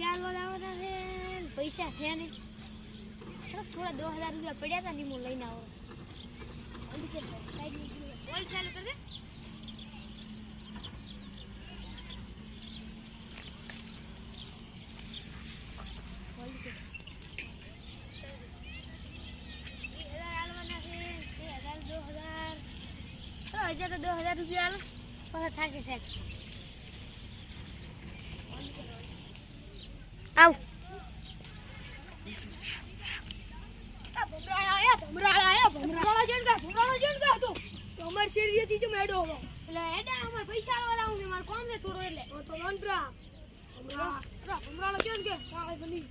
પૈસા આલવાના છે પૈસા છે નહીં થોડા 2000 રૂપિયા પડ્યા હતા ને હું લઈને આવો ઓલ ચાલુ કરી દે હજાર તો 2000 રૂપિયા આલો પછી થાશે સાહેબ આવ ભમરાળા જેન કા તો અમાર શેરીએથી જ મેડો હવે એટલે એડા અમાર પૈસા આલવા આવું છે માર કોમ છે થોડો એટલે તો લોન પ્રા ભમરાળા જેન કે કાય બની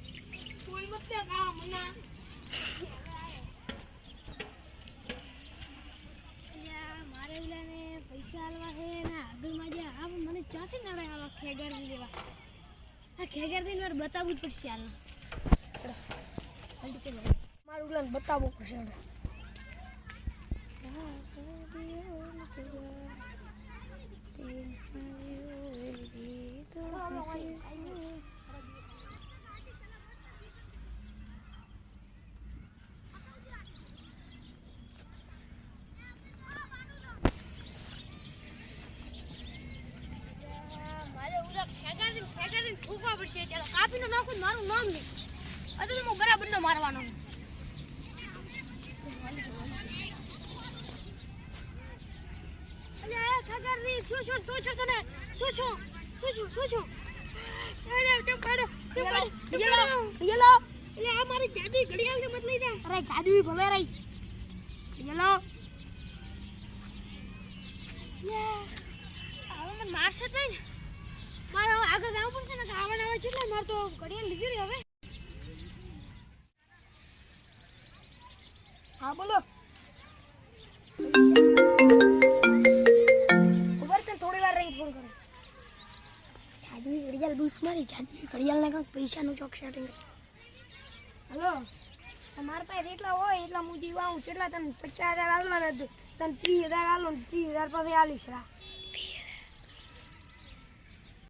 કોઈ મત ને કા મના મારે ઉલાને પૈસા આલવા છે ને આગળમાં જે આ મને ચાથી નડે આવા ખેગર લેવા આ ખેગર થી મારે બતાવવું જ પડશે હાલ મારું ઉલાને બતાવવું પડશે કાપીને નાખું મારું નામ નહીં તો હું બરાબર નો મારવાનો શું આ મારી જાદુઈ ઘડિયાળ ને મત લઈ જા અરે જાદુઈ ભલે રહી ચલો હવે મને મારશે તો ને મારે આગળ જવું પડશે ને આવવાના આવે છે એટલે મારે તો ઘડિયાળ લીધી રહી હવે હા બોલો ઉભર તે થોડી વાર રહી ફોન કરો જાદુઈ ઘડિયાળ બૂથ મારી જાદુઈ ઘડિયાળ ને કંઈક પૈસાનું ચોક સેટિંગ હેલો તમારા પાસે એટલા હોય એટલા હું જીવા હું કેટલા તને 50000 આલવાના તને 30000 આલો ને 30000 પછી આલીશ રા